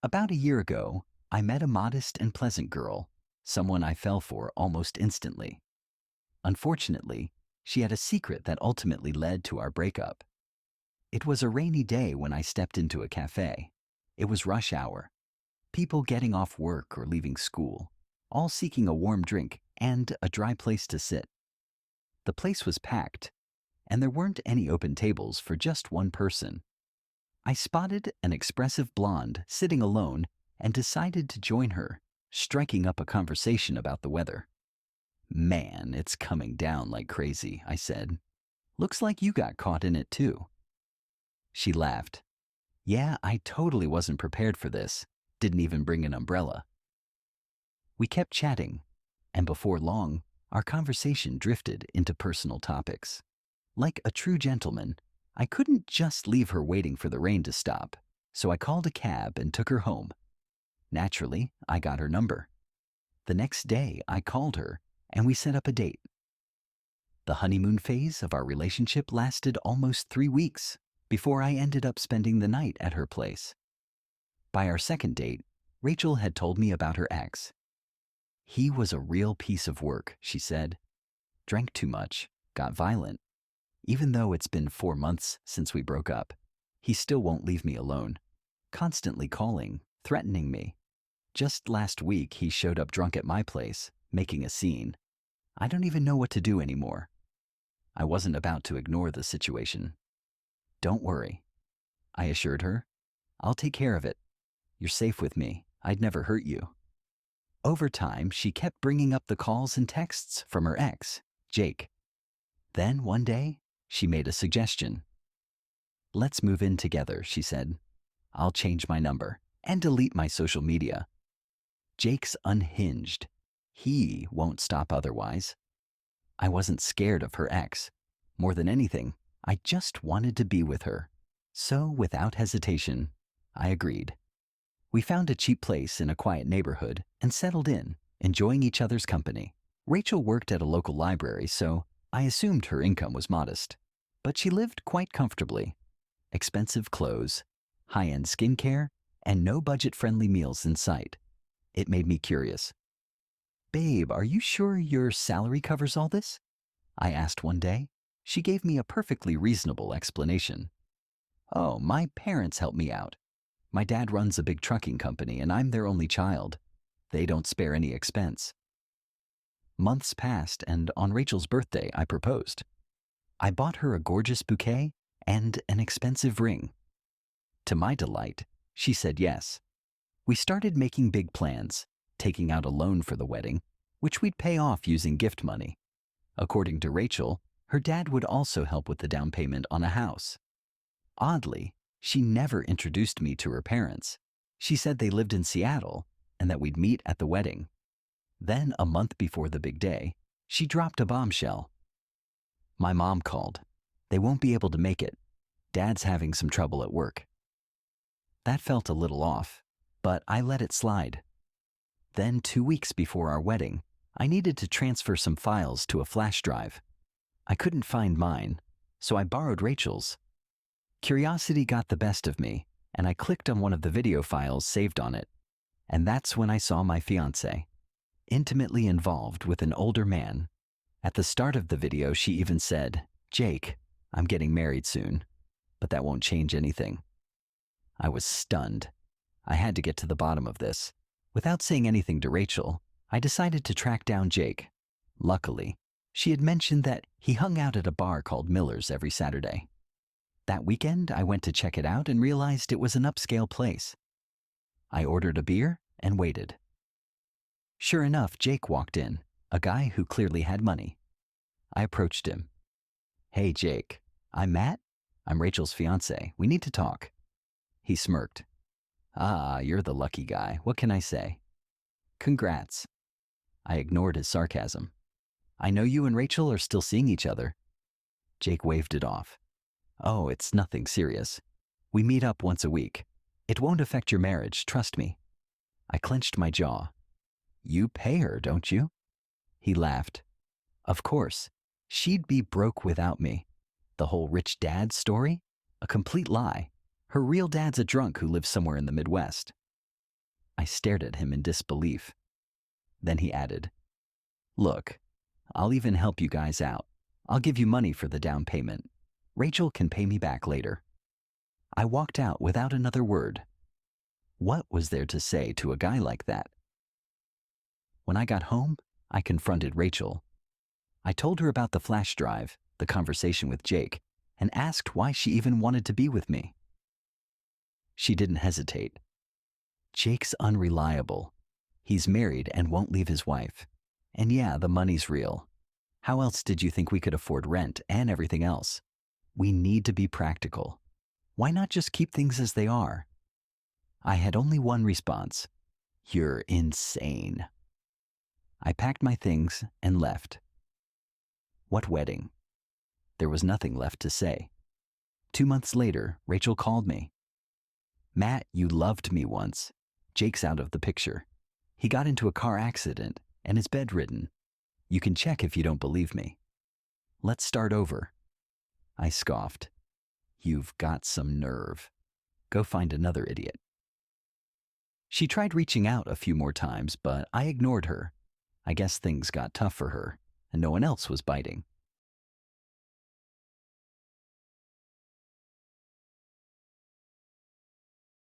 About a year ago, I met a modest and pleasant girl, someone I fell for almost instantly. Unfortunately, she had a secret that ultimately led to our breakup. It was a rainy day when I stepped into a cafe. It was rush hour, people getting off work or leaving school, all seeking a warm drink and a dry place to sit. The place was packed, and there weren't any open tables for just one person. I spotted an expressive blonde sitting alone and decided to join her, striking up a conversation about the weather. "Man, it's coming down like crazy," I said. "Looks like you got caught in it too." She laughed. "Yeah, I totally wasn't prepared for this. Didn't even bring an umbrella." We kept chatting, and before long, our conversation drifted into personal topics. Like a true gentleman, I couldn't just leave her waiting for the rain to stop, so I called a cab and took her home. Naturally, I got her number. The next day, I called her, and we set up a date. The honeymoon phase of our relationship lasted almost 3 weeks before I ended up spending the night at her place. By our second date, Rachel had told me about her ex. "He was a real piece of work," she said. "Drank too much, got violent. Even though it's been 4 months since we broke up, he still won't leave me alone, constantly calling, threatening me. Just last week, he showed up drunk at my place, making a scene. I don't even know what to do anymore." I wasn't about to ignore the situation. "Don't worry," I assured her. "I'll take care of it. You're safe with me. I'd never hurt you." Over time, she kept bringing up the calls and texts from her ex, Jake. Then one day, she made a suggestion. "Let's move in together," she said. "I'll change my number and delete my social media. Jake's unhinged. He won't stop otherwise." I wasn't scared of her ex. More than anything, I just wanted to be with her. So, without hesitation, I agreed. We found a cheap place in a quiet neighborhood and settled in, enjoying each other's company. Rachel worked at a local library, so I assumed her income was modest. But she lived quite comfortably. Expensive clothes, high-end skincare, and no budget-friendly meals in sight. It made me curious. "Babe, are you sure your salary covers all this?" I asked one day. She gave me a perfectly reasonable explanation. "Oh, my parents help me out. My dad runs a big trucking company, and I'm their only child. They don't spare any expense." Months passed, and on Rachel's birthday, I proposed. I bought her a gorgeous bouquet and an expensive ring. To my delight, she said yes. We started making big plans, taking out a loan for the wedding, which we'd pay off using gift money. According to Rachel, her dad would also help with the down payment on a house. Oddly, she never introduced me to her parents. She said they lived in Seattle and that we'd meet at the wedding. Then, a month before the big day, she dropped a bombshell. "My mom called. They won't be able to make it. Dad's having some trouble at work." That felt a little off, but I let it slide. Then, 2 weeks before our wedding, I needed to transfer some files to a flash drive. I couldn't find mine, so I borrowed Rachel's. Curiosity got the best of me, and I clicked on one of the video files saved on it. And that's when I saw my fiancé, intimately involved with an older man. At the start of the video, she even said, "Jake, I'm getting married soon, but that won't change anything." I was stunned. I had to get to the bottom of this. Without saying anything to Rachel, I decided to track down Jake. Luckily, she had mentioned that he hung out at a bar called Miller's every Saturday. That weekend, I went to check it out and realized it was an upscale place. I ordered a beer and waited. Sure enough, Jake walked in, a guy who clearly had money. I approached him. "Hey, Jake, I'm Matt. I'm Rachel's fiancé. We need to talk." He smirked. "Ah, you're the lucky guy. What can I say?" "Congrats." I ignored his sarcasm. "I know you and Rachel are still seeing each other." Jake waved it off. "Oh, it's nothing serious. We meet up once a week. It won't affect your marriage, trust me." I clenched my jaw. "You pay her, don't you?" He laughed. "Of course. She'd be broke without me. The whole rich dad story? A complete lie. Her real dad's a drunk who lives somewhere in the Midwest." I stared at him in disbelief. Then he added, "Look, I'll even help you guys out. I'll give you money for the down payment. Rachel can pay me back later." I walked out without another word. What was there to say to a guy like that? When I got home, I confronted Rachel. I told her about the flash drive, the conversation with Jake, and asked why she even wanted to be with me. She didn't hesitate. "Jake's unreliable. He's married and won't leave his wife. And yeah, the money's real. How else did you think we could afford rent and everything else? We need to be practical. Why not just keep things as they are?" I had only one response: "You're insane." I packed my things and left. What wedding? There was nothing left to say. 2 months later, Rachel called me. "Matt, you loved me once. Jake's out of the picture. He got into a car accident and is bedridden. You can check if you don't believe me. Let's start over." I scoffed. "You've got some nerve. Go find another idiot." She tried reaching out a few more times, but I ignored her. I guess things got tough for her, and no one else was biting.